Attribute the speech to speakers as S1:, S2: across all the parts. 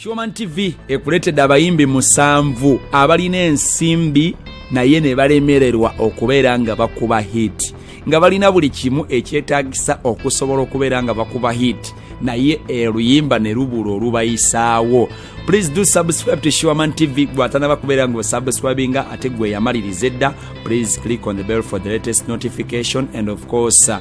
S1: Showman TV ekuletedde abayimbi 7 abalina ensimbi naye ne balemererwa okubeera nga bakuba hit, nga balina buli kimu ekyetaagisa okusobola okubeera nga bakuba hit naye oluyimba ne lubula olubayisaawo. Please do subscribe to Showman TV. Gwatanaba kubeera nga subscribinga ate gwe yamaliriza edda. Please click on the bell for the latest notification and of course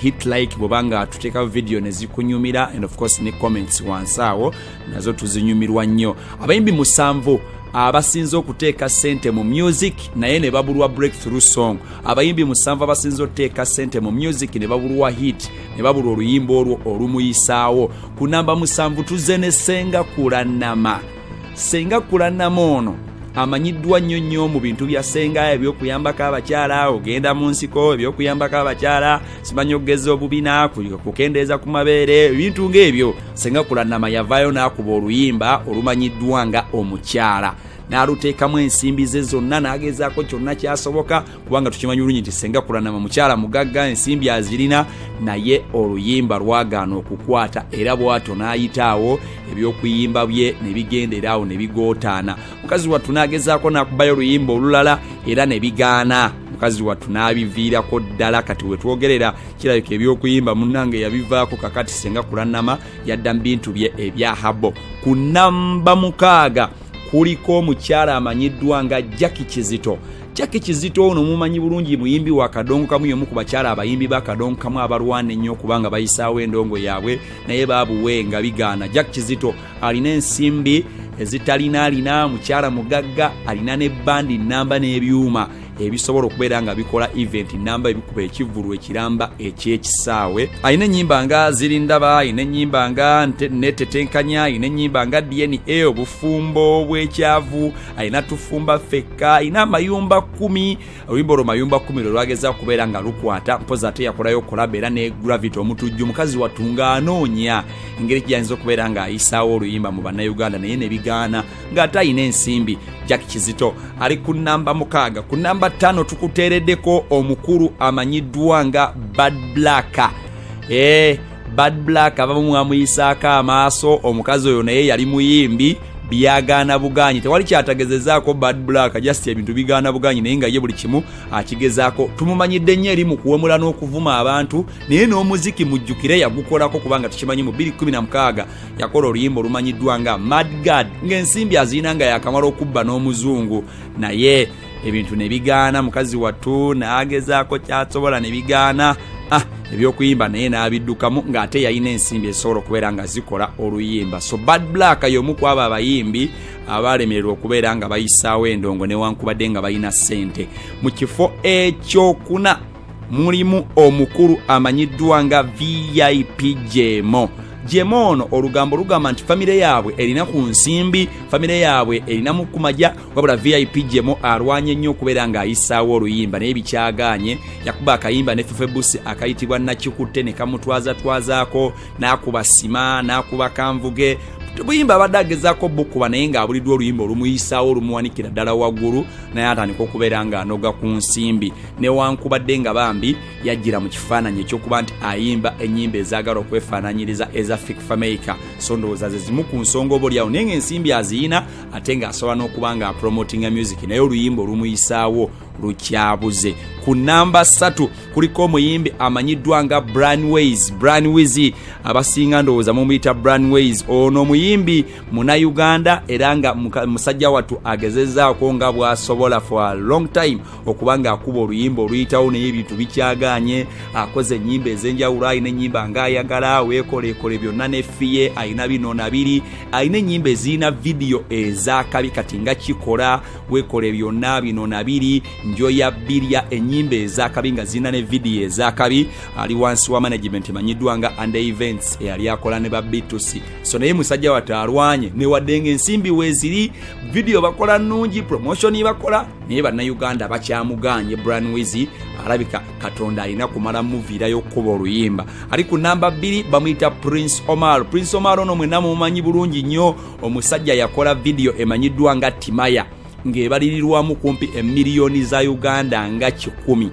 S1: hit like bobanga tuteka video ne zikunyumira and of course ne comments wansaawo nazo tuzinyumirwa nnyo. Abayimbi 7 abasinze okuteeka sente mu music naye ne babulwa breakthrough song. Abayimbi 7 abasinze okuteeka sente mu music ne babulwa hit, ne babulwa oluyimba olwo olumuyisaawo. Ku namba 7 tuzze ne Senga Kulanama. Senga Kulanama ono amanyiddwa nnyo mu bintu bya Senga ebyokuyambako abakyala, ogenda mu nsiko ebyokuyambako abakyala, simanyi okugeza obubina, kukendeeza ku mabeere, ebintu ng'ebyo. Senga Kulanama yavaayo n'akuba oluyimba olumanyiddwa nga Omukyala, n'aluteekamu ensimbi ze zonna, n'agezaako kyonna kyasoboka kubanga tukimanyi bulungi nti Senga Kulanama mukyala mugagga, ensimbi azirina, naye oluyimba lwagaana okukwata era bw'atyo n'ayitaawo ebyokuyimba bye ne bigenderaawo ne bigootaana. Mukazi wattu n'agezaako n'akubayo oluyimba olulala era ne bigaana. Mukazi wattu n'abiviirako ddala, kati we twogerera kirabika ebyokuyimba munnange yabivaako, kakati Senga Kulanama yadda mu bintu bye ebya habo. Ku namba 6 kuliko omukyala amanyiddwa nga Jackie Kizito. Jackie Kizito ono mumanyi bulungi muyimbi wa kadongo kamu, yomu ku bakyala abayimbi ba kadongo kamu abalwana ennyo kubanga bayisaawo endongo yaabwe naye baabuwe nga bigaana. Jackie Kizito alina ensimbi alina mukyala mugagga, alina ne bandi namba n'ebyuma ebisobola okubeera nga bikola event namba ebikuba ekivulu ekiramba ekyekisaawe. Alina ennyimba nga Zirindaba, alina ennyimba nga Netetenkanya, alina ennyimba nga DNA, obufumbo bw'ekyavu, alina tufumba fekka, alina amayumba 10. Oluyimba olwo mayumba 10 lwe lwageza okubeera nga lukwata, mpozi ate yakolayo kolaba era ne Gravity omutujju. Mukazi wattu ng'anoonya engeri gy'ayinza okubeera ng'ayisaawo oluyimba mu bannayuganda naye ne bigaana ng'ate alina ensimbi. Jackie Kizito ali ku namba 6. Ku namba 5 tukuteereddeko omukulu amanyiddwa nga Bad Black. Bad Black abamu amuyisaako amaaso. Omukazi oyo naye yali muyimbi byagaana buganyi, tewali kyatagezezaako Bad Black, just ebintu bigaana buganyi naye nga ye buli kimu akigezaako. Tumumanyidde nnyo eri mu kuwemula n'okuvuma abantu naye n'omuziki mujjukire yagukolako kubanga tukimanyi mu 2016 yakola oluyimba olumanyiddwa nga Mad God, ng'ensimbi azirina nga yakamala okubba n'omuzungu naye ebintu ne bigaana. Mukazi wattu n'agezaako kyasobola ne bigaana. Ebyokuyimba naye n'abiddukamu ng'ate yalina ensimbi ezisobola okubeera nga zikola oluyimba. So Bad Black y'omu ku abo abayimbi abalemererwa okubeera nga bayisaawo endongo Newankubadde nga balina ssente. Mu kifo ekyokuna mulimu omukulu amanyiddwa nga VIP Jemo. Jemo ono olugambo lugamba nti famire yaabwe erina ku nsimbi, famire yaabwe erina mu kumaja, wabula VIP Jemo alwanye nnyo okubeera ng'ayisaawo oluyimba naye bikyagaanye. Yakuba akayimba ne Fefebusi akayitibwa Nakikutte ne kamutwazaako, n'akuba sima, n'akuba kanvuge. Buyimba abadde agezaako bukuba naye ng'abuliddwa oluyimba olumuyisaawo olumuwanikira ddala waggulu naye atandika okubeera ng'anoga ku nsimbi. Newankubadde nga bambi yajjira mu kifaananyi ekyokuba nti ayimba ennyimba ezaagala okwefaananyiriza eza Fikfa Maker. So ndowooza ze zimu ku nsonga oboolyawo naye ng'ensimbi aziyina ate ng'asobola n'okuba nga promotinga music naye oluyimba olumuyisaawo lukyabuze. Ku namba 3 kuliko omuyimbi amanyiddwa nga Branways. Abasinga ndowooza mumuyita Branways. Ono omuyimbi Munnayuganda era nga musajja wattu agezezaako nga bw'asobola for a long time okuba ng'akuba oluyimba oluyitawo naye ebintu bikyagaanye. Akoze ennyimba ez'enjawulo, alina ennyimba ng'ayagala, weekoleekole byonna n'effiye, alina bino na biri, alina ennyimba ezirina vidiyo ez'akabi kati nga kikola, weekole byonna bino na biri, njoya birya, ennyimba ez'akabi nga zirina ne vidiyo ez'akabi. Ali wansi wa management emanyiddwa nga Under Events eyali akola ne ba B2C. So naye musajja wattu alwanye newadde ng'ensimbi weeziri, vidiyo bakola nnungi, promotion bakola naye bannayuganda bakyamuganye. Branways alabika Katonda alina kumala muviirayo okkuba oluyimba. Ali ku namba 2 bamuyita Prince Omar. Prince Omar ono mwenna mumanyi bulungi nnyo, omusajja yakola vidiyo emanyiddwa nga Timaya ng'ebalirirwamu kumpi emiliyoni za Uganda nga 10.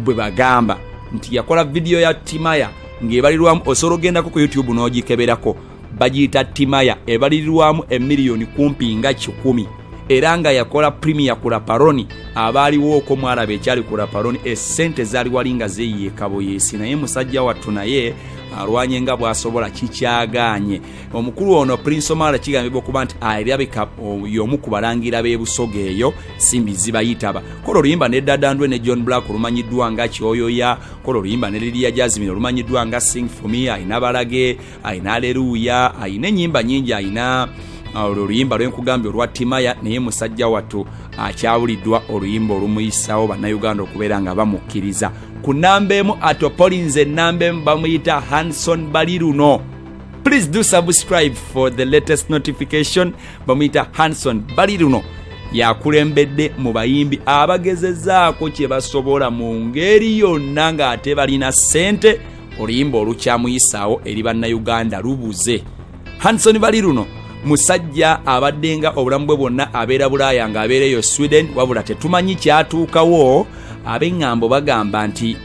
S1: Bwe bagamba nti yakola vidiyo ya Timaya ng'ebalirwamu, osobola ogendako ku YouTube n'ogikeberako bagiyita Timaya ebalirirwamu emiliyoni kumpi nga 10 era nga yakola premier ku Laparoni abaaliwo okwo mwalaba ekyali ku Laparoni essente zaali wali nga zeeyiye kaboyeesi naye musajja wattu naye alwanye nga bw'asobola kikyagaanye. Omukulu ono Prince Omala kigambibwa okuba nti alabika y'omu ku balangira b'e Busoga eyo Simbi Zibayitaba. Kola oluyimba ne Dadandwe ne John Black olumanyiddwa nga Kyoyoya, kola oluyimba ne Lilia Jasmine olumanyiddwa nga Sing For Me, ayina Balage, ayina Aleluya, ayina ennyimba nnyingi, ayina oluyimba lwenkugambye olwa Timaya naye musajja wattu akyawuliddwa oluyimba olumuyisawo bannayuganda okubeera nga bamukkiriza. Ku namba emu atopolinze namba emu bamuyita Hanson Baliruno. Please do subscribe for the latest notification. Bamuyita Hanson Baliruno yakulembedde mu bayimbi abagezezaako kye basobola mu ngeri yonna ng'ate balina ssente oluyimba olukyamuyisaawo eri bannayuganda lubuze. Hanson Baliruno musajja abaddenga obulamu bwe bwonna abeera Bulaaya ng'abeereyo Sweden wabula tetumanyi kyatuukawo. Ab'eŋŋambo bagamba nti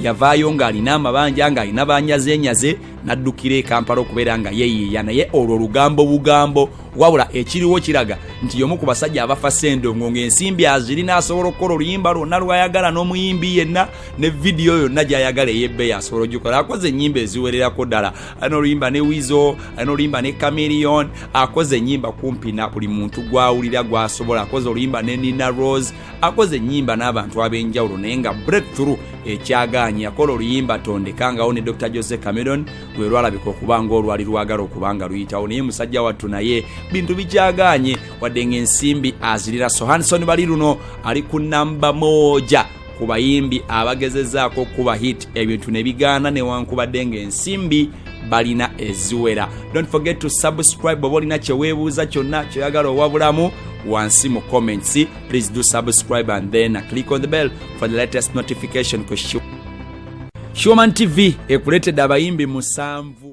S1: yavaayo ng'alina amabanja ng'alina banyazenyaze n'addukira e Kampala okubeera nga yeeyiiya naye olwo lugambo bugambo wabula ekiriwo kiraga nti y'omu ku basajja abafa Sendongo ng'ensimbi azirina asobola okukola oluyimba lwonna lwayagala n'omuyimbi yenna ne vidiyo yonna gy'ayagala ey'ebbeeyi asobola ogikola. Akoze ennyimba eziwererako ddala, alina oluyimba ne Wizo, alina oluyimba ne Chameleon, akoze ennyimba kumpi na buli muntu gw'awulira gw'asobola, akoze oluyimba ne Nina Rose, akoze ennyimba n'abantu ab'enjawulo naye nga breakthrough ekyagaanye yakola oluyimba Tondekangawo ne Dr. Jose Cameron lwe lwalabika okuba ng'olwali lwagala okuba nga luyitawo naye musajja wattu naye bintu bikyagaanye wadde ng'ensimbi azirira. So Hanson Baliruno ali ku namba 1 ku bayimbi abagezezaako okuba hit ebintu ne bigaana newankubadde ng'ensimbi balina eziwera. Don't forget to subscribe bw'oba olina kye weebuuza kyonna kyoyagala owabulamu wansi mu comments. Please do subscribe and then click on the bell for the latest notification. Showman TV ekuleetedde abayimbi 7.